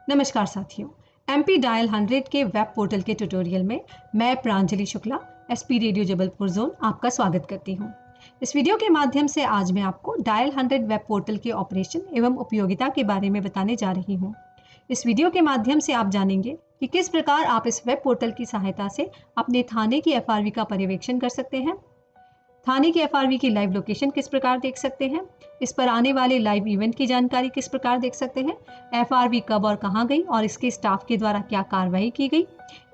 नमस्कार साथियों, MP dial 100 के वेब पोर्टल के ट्यूटोरियल में मैं Pranjali Shukla SP radio Jabalpur zone आपका स्वागत करती हूं। इस वीडियो के माध्यम से आज मैं आपको डायल 100 वेब पोर्टल के ऑपरेशन एवं उपयोगिता के बारे में बताने जा रही हूं। इस वीडियो के माध्यम से आप जानेंगे कि किस प्रकार आप इस वेब पोर्टल की सहायता से अपने थाने की एफआरवी का पर्यवेक्षण कर सकते हैं, थाने की एफआरवी की लाइव लोकेशन किस प्रकार देख सकते हैं, इस पर आने वाले लाइव इवेंट की जानकारी किस प्रकार देख सकते हैं, एफआरवी कब और कहां गई और इसके स्टाफ के द्वारा क्या कार्रवाई की गई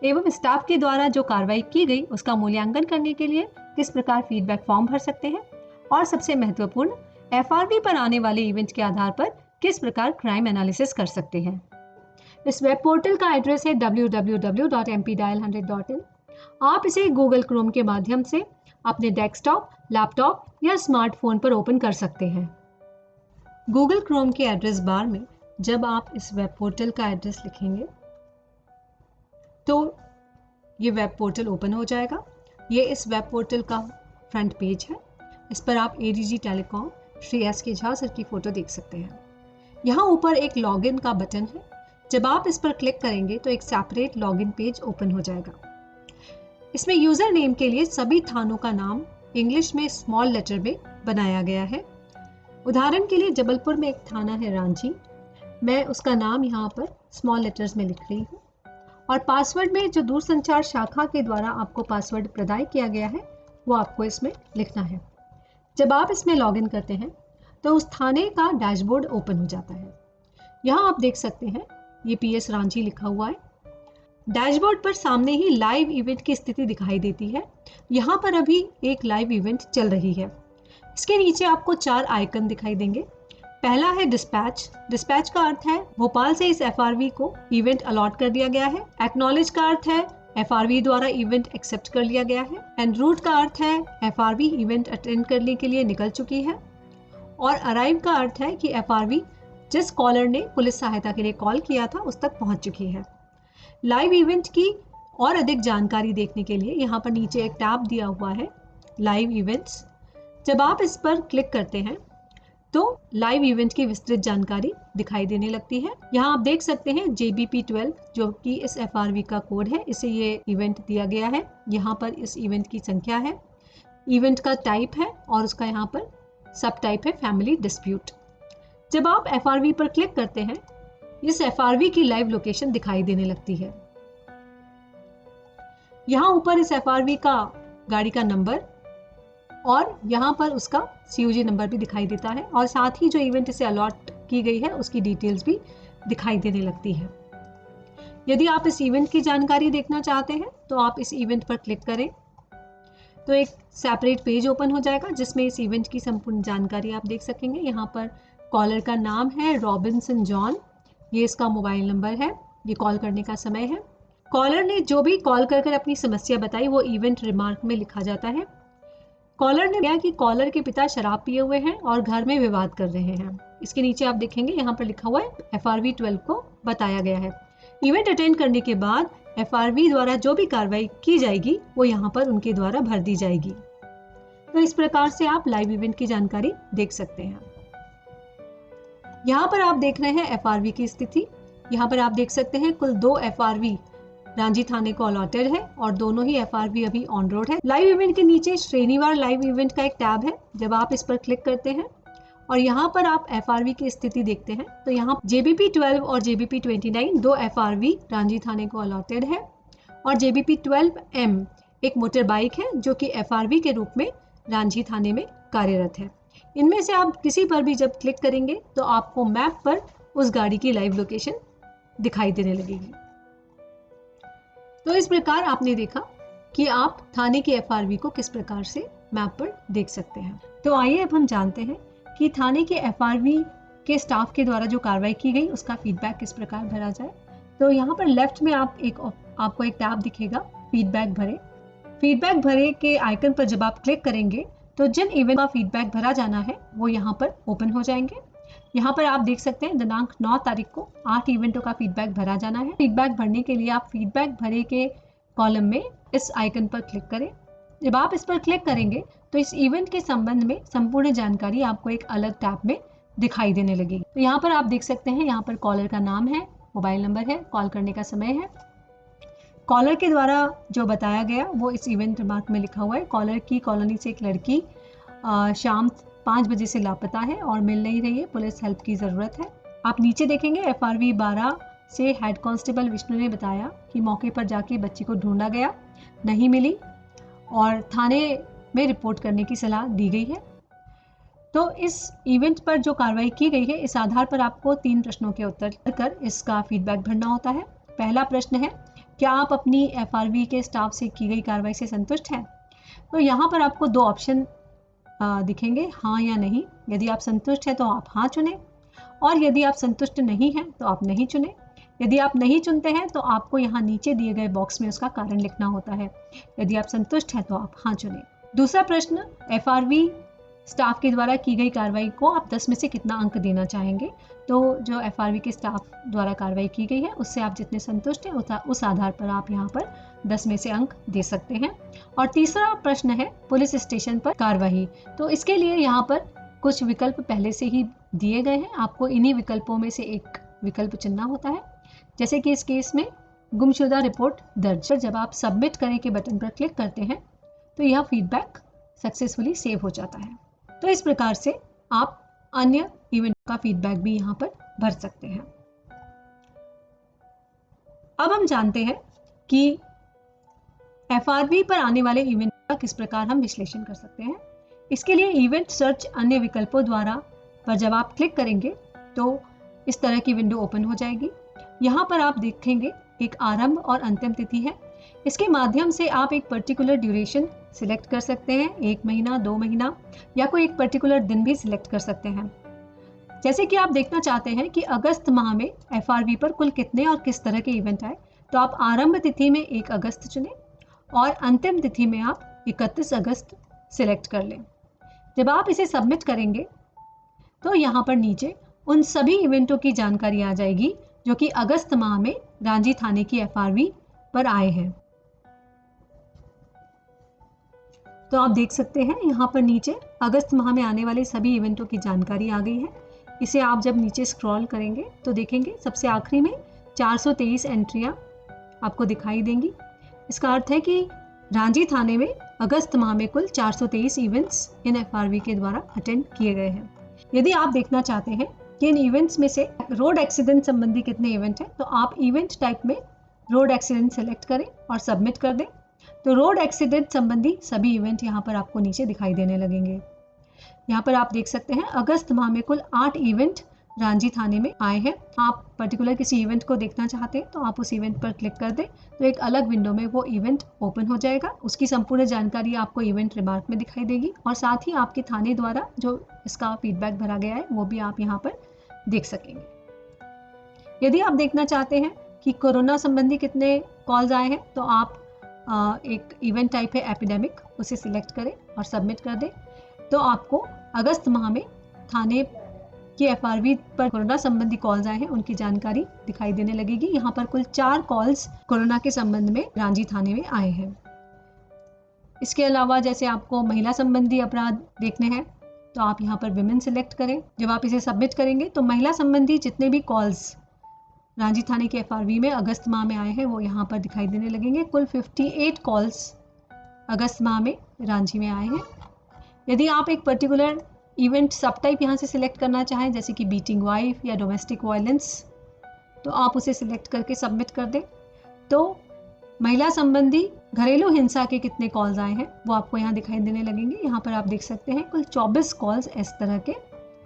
एवं स्टाफ के द्वारा जो कार्रवाई की गई उसका मूल्यांकन करने के लिए किस प्रकार फीडबैक फॉर्म भर सकते हैं और सबसे महत्वपूर्ण एफआरवी पर आने वाले इवेंट के आधार पर किस प्रकार क्राइम एनालिसिस कर सकते हैं। इस वेब पोर्टल का एड्रेस है www.mpdial100.in। आप इसे गूगल क्रोम के माध्यम से अपने डेस्कटॉप, लैपटॉप या स्मार्टफोन पर ओपन कर सकते हैं। गूगल क्रोम के एड्रेस बार में जब आप इस वेब पोर्टल का एड्रेस लिखेंगे तो ये वेब पोर्टल ओपन हो जाएगा। ये इस वेब पोर्टल का फ्रंट पेज है। इस पर आप एडीजी टेलीकॉम श्री एस के झा सर की फोटो देख सकते हैं। यहाँ ऊपर एक लॉगिन का बटन है। जब आप इस पर क्लिक करेंगे तो एक सेपरेट लॉगिन पेज ओपन हो जाएगा। इसमें यूजर नेम के लिए सभी थानों का नाम इंग्लिश में स्मॉल लेटर में बनाया गया है। उदाहरण के लिए जबलपुर में एक थाना है रांची, मैं उसका नाम यहाँ पर स्मॉल लेटर्स में लिख रही हूँ। और पासवर्ड में जो दूरसंचार शाखा के द्वारा आपको पासवर्ड प्रदान किया गया है वो आपको इसमें लिखना है। जब आप इसमें लॉगिन करते हैं तो उस थाने का डैशबोर्ड ओपन हो जाता है। यहाँ आप देख सकते हैं ये पीएस रांची लिखा हुआ है। डैशबोर्ड पर सामने ही लाइव इवेंट की स्थिति दिखाई देती है। यहाँ पर अभी एक लाइव इवेंट चल रही है। इसके नीचे आपको 4 आइकन दिखाई देंगे। पहला है डिस्पैच। डिस्पैच का अर्थ है भोपाल से इस एफआरवी को इवेंट अलॉट कर दिया गया है। एक्नॉलेज का अर्थ है एफआरवी द्वारा इवेंट एक्सेप्ट कर लिया गया है। एंड रूट का अर्थ है एफआरवी इवेंट अटेंड करने के लिए निकल चुकी है। और अराइव का अर्थ है कि एफआरवी जिस कॉलर ने पुलिस सहायता के लिए कॉल किया था उस तक पहुंच चुकी है। लाइव इवेंट की और अधिक जानकारी देखने के लिए यहाँ पर नीचे एक टैब दिया हुआ है लाइव इवेंट्स। जब आप इस पर क्लिक करते हैं तो लाइव इवेंट की विस्तृत जानकारी दिखाई देने लगती है। यहाँ आप देख सकते हैं JBP12 जो कि इस एफआरवी का कोड है, इसे ये इवेंट दिया गया है। यहाँ पर इस इवेंट की संख्या है, इवेंट का टाइप है और उसका यहाँ पर सब टाइप है फैमिली डिस्प्यूट। जब आप एफआरवी पर क्लिक करते हैं इस एफआरवी की लाइव लोकेशन दिखाई देने लगती है। यहाँ ऊपर इस एफआरवी का गाड़ी का नंबर और यहाँ पर उसका COG नंबर भी दिखाई देता है और साथ ही जो इवेंट इसे अलॉट की गई है उसकी डिटेल्स भी दिखाई देने लगती है। यदि आप इस इवेंट की जानकारी देखना चाहते हैं तो आप इस इवेंट पर क्लिक करें तो एक सेपरेट पेज ओपन हो जाएगा जिसमें इस इवेंट की संपूर्ण जानकारी आप देख सकेंगे। यहाँ पर कॉलर का नाम है रॉबिन्सन जॉन, ये इसका मोबाइल नंबर है, ये कॉल करने का समय है। कॉलर ने जो भी कॉल कर अपनी समस्या बताई वो इवेंट रिमार्क में लिखा जाता है। कॉलर ने कहा कि कॉलर के पिता शराब पिए हुए हैं और घर में विवाद कर रहे हैं। इसके नीचे आप देखेंगे यहाँ पर लिखा हुआ है एफआरवी 12 को बताया गया है। इवेंट अटेंड करने के बाद एफआरवी द्वारा जो भी कार्रवाई की जाएगी वो यहाँ पर उनके द्वारा भर दी जाएगी। तो इस प्रकार से आप लाइव इवेंट की जानकारी देख सकते हैं। यहाँ पर आप देख रहे हैं एफआरवी की स्थिति। यहाँ पर आप देख सकते हैं कुल 2 एफआरवी रांची थाने को अलॉटेड है और दोनों ही एफआरवी अभी ऑन रोड है। लाइव इवेंट के नीचे श्रेणीवार लाइव इवेंट का एक टैब है। जब आप इस पर क्लिक करते हैं और यहाँ पर आप एफआरवी की स्थिति देखते हैं तो यहाँ JBP12 और JBP29 2 एफआरवी रांची थाने को अलॉटेड है और JBP12M एक मोटर बाइक है जो कि एफआरवी के रूप में रांची थाने में कार्यरत है। इनमें से आप किसी पर भी जब क्लिक करेंगे तो आपको मैप पर उस गाड़ी की लाइव लोकेशन दिखाई देने लगेगी। तो इस प्रकार आपने देखा कि आप थाने की एफआरवी को किस प्रकार से मैप पर देख सकते हैं। तो आइए अब हम जानते हैं कि थाने के एफआरवी के स्टाफ के द्वारा जो कार्रवाई की गई उसका फीडबैक किस प्रकार भरा जाए। तो यहाँ पर लेफ्ट में आपको एक टैब दिखेगा फीडबैक भरे। फीडबैक भरे के आइकन पर जब आप क्लिक करेंगे तो जिन इवेंट का फीडबैक भरा जाना है वो यहाँ पर ओपन हो जाएंगे। यहाँ पर आप देख सकते हैं दिनांक 9 तारीख को 8 इवेंटों का फीडबैक भरा जाना है। फीडबैक भरने के लिए आप फीडबैक भरे के कॉलम में इस आइकन पर क्लिक करें। जब आप इस पर क्लिक करेंगे तो इस इवेंट के संबंध में संपूर्ण जानकारी आपको एक अलग टैब में दिखाई देने लगेगी। तो यहाँ पर आप देख सकते हैं यहाँ पर कॉलर का नाम है, मोबाइल नंबर है, कॉल करने का समय है। कॉलर के द्वारा जो बताया गया वो इस इवेंट रिमार्क में लिखा हुआ है। कॉलर की कॉलोनी से एक लड़की शाम 5 बजे से लापता है और मिल नहीं रही है, पुलिस हेल्प की ज़रूरत है। आप नीचे देखेंगे FRV 12 से हेड कांस्टेबल विष्णु ने बताया कि मौके पर जाके बच्ची को ढूंढा गया, नहीं मिली और थाने में रिपोर्ट करने की सलाह दी गई है। तो इस इवेंट पर जो कार्रवाई की गई है, इस आधार पर आपको 3 प्रश्नों के उत्तर कर इसका फीडबैक भरना होता है। पहला प्रश्न है, क्या आप अपनी FRV के स्टाफ से की गई कार्रवाई से संतुष्ट हैं? तो यहाँ पर आपको 2 ऑप्शन दिखेंगे, हाँ या नहीं। यदि आप संतुष्ट हैं तो आप हाँ चुनें और यदि आप संतुष्ट नहीं हैं तो आप नहीं चुनें। यदि आप नहीं चुनते हैं तो आपको यहाँ नीचे दिए गए बॉक्स में उसका कारण लिखना होता है। यदि आप संतुष्ट हैं तो आप हाँ चुनें। दूसरा प्रश्न, FRV स्टाफ के द्वारा की गई कार्रवाई को आप 10 में से कितना अंक देना चाहेंगे? तो जो FRV के स्टाफ द्वारा कार्रवाई की गई है उससे आप जितने संतुष्ट हैं उस आधार पर आप यहाँ पर 10 में से अंक दे सकते हैं। और तीसरा प्रश्न है पुलिस स्टेशन पर कार्रवाई। तो इसके लिए यहाँ पर कुछ विकल्प पहले से ही दिए गए हैं, आपको इन्हीं विकल्पों में से एक विकल्प चुनना होता है। जैसे कि इस केस में गुमशुदा रिपोर्ट दर्ज। जब आप सबमिट करें के बटन पर क्लिक करते हैं तो यह फीडबैक सक्सेसफुली सेव हो जाता है। तो इस प्रकार से आप अन्य इवेंट का फीडबैक भी यहाँ पर भर सकते हैं। अब हम जानते हैं कि FRV पर आने वाले इवेंट का किस प्रकार हम विश्लेषण कर सकते हैं। इसके लिए इवेंट सर्च अन्य विकल्पों द्वारा पर जब आप क्लिक करेंगे तो इस तरह की विंडो ओपन हो जाएगी। यहाँ पर आप देखेंगे एक आरंभ और अंतिम तिथि है। इसके माध्यम से आप एक पर्टिकुलर ड्यूरेशन सिलेक्ट कर सकते हैं, 1 महीना, 2 महीना या कोई एक पर्टिकुलर दिन भी सिलेक्ट कर सकते हैं। जैसे कि आप देखना चाहते हैं कि अगस्त माह में FRV पर कुल कितने और किस तरह के इवेंट आए, तो आप आरंभ तिथि में 1 अगस्त चुनें और अंतिम तिथि में आप 31 अगस्त सिलेक्ट कर लें। जब आप इसे सबमिट करेंगे तो यहाँ पर नीचे उन सभी इवेंटों की जानकारी आ जाएगी जो कि अगस्त माह में रांझी थाने की FRV पर आए हैं। तो आप देख सकते हैं यहाँ पर नीचे अगस्त माह में आने वाले सभी इवेंटों की जानकारी आ गई है। इसे आप जब नीचे स्क्रॉल करेंगे तो देखेंगे सबसे आखिरी में 423 एंट्रियां आपको दिखाई देंगी। इसका अर्थ है कि रांझी थाने में अगस्त माह में कुल 423 इवेंट्स इन FRV के द्वारा अटेंड किए गए हैं। यदि आप देखना चाहते हैं कि इन इवेंट्स में से रोड एक्सीडेंट संबंधी कितने इवेंट हैं, तो आप इवेंट टाइप में रोड एक्सीडेंट सेलेक्ट करें और सबमिट कर दें। तो रोड एक्सीडेंट संबंधी सभी इवेंट यहाँ पर आपको नीचे दिखाई देने लगेंगे। यहाँ पर आप देख सकते हैं अगस्त माह में कुल 8 इवेंट रांझी थाने में आए हैं। आप पर्टिकुलर किसी इवेंट को देखना चाहते हैं तो आप उस इवेंट पर क्लिक कर दें तो एक अलग विंडो में वो इवेंट ओपन हो जाएगा। उसकी संपूर्ण जानकारी आपको इवेंट रिमार्क में दिखाई देगी और साथ ही आपके थाने द्वारा जो इसका फीडबैक भरा गया है वो भी आप यहाँ पर देख सकेंगे। यदि आप देखना चाहते हैं कि कोरोना संबंधी कितने कॉल्स आए हैं तो आप एक इवेंट टाइप है एपिडेमिक, उसे सिलेक्ट करें और सबमिट कर दें। तो आपको अगस्त माह में थाने की FRV पर कोरोना संबंधी कॉल्स आए हैं उनकी जानकारी दिखाई देने लगेगी। यहाँ पर कुल 4 कॉल्स कोरोना के संबंध में रांझी थाने में आए हैं। इसके अलावा जैसे आपको महिला संबंधी अपराध देखने हैं तो आप यहाँ पर विमेन सिलेक्ट करें। जब आप इसे सबमिट करेंगे तो महिला संबंधी जितने भी कॉल्स रांझी थाने के FRV में अगस्त माह में आए हैं वो यहाँ पर दिखाई देने लगेंगे। कुल 58 कॉल्स अगस्त माह में रांझी में आए हैं। यदि आप एक पर्टिकुलर इवेंट सब टाइप यहाँ से सिलेक्ट करना चाहें जैसे कि बीटिंग वाइफ या डोमेस्टिक वायलेंस, तो आप उसे सिलेक्ट करके सबमिट कर दें। तो महिला संबंधी घरेलू हिंसा के कितने कॉल्स आए हैं वो आपको यहाँ दिखाई देने लगेंगे। यहाँ पर आप देख सकते हैं कुल 24 कॉल्स इस तरह के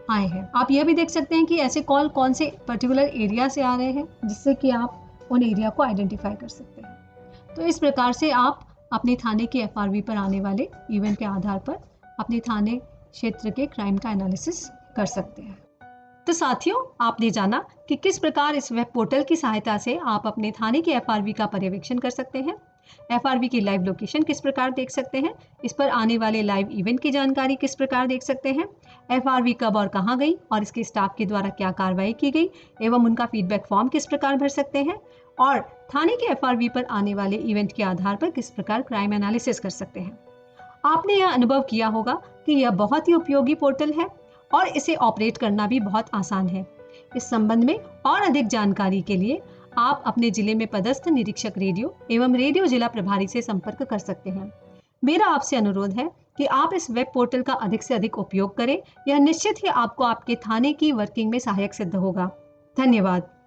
आए हैं। आप यह भी देख सकते हैं कि ऐसे कॉल कौन से पर्टिकुलर एरिया से आ रहे हैं जिससे कि आप उन एरिया को आइडेंटिफाई कर सकते हैं। तो इस प्रकार से आप अपने थाने की FRV पर आने वाले इवेंट के आधार पर अपने थाने क्षेत्र के क्राइम का एनालिसिस कर सकते हैं। तो साथियों, आपने जाना कि किस प्रकार इस वेब पोर्टल की सहायता से आप अपने थाने की FRV का पर्यवेक्षण कर सकते हैं, FRV की लाइव लोकेशन किस प्रकार देख सकते हैं, इस पर आने वाले लाइव इवेंट की जानकारी किस प्रकार देख सकते हैं, FRV कब और कहां गई और इसके स्टाफ के द्वारा क्या कार्रवाई की गई एवं उनका फीडबैक फॉर्म किस प्रकार भर सकते हैं और थाने के FRV पर आने वाले इवेंट के आधार पर किस प्रकार क्राइम एनालिसिस कर सकते हैं। आपने यह अनुभव किया होगा कि यह बहुत ही उपयोगी पोर्टल है और इसे ऑपरेट करना भी बहुत आसान है। इस संबंध में और अधिक जानकारी के लिए आप अपने जिले में पदस्थ निरीक्षक रेडियो एवं रेडियो जिला प्रभारी से संपर्क कर सकते हैं। मेरा आपसे अनुरोध है कि आप इस वेब पोर्टल का अधिक से अधिक उपयोग करें। यह निश्चित ही आपको आपके थाने की वर्किंग में सहायक सिद्ध होगा। धन्यवाद।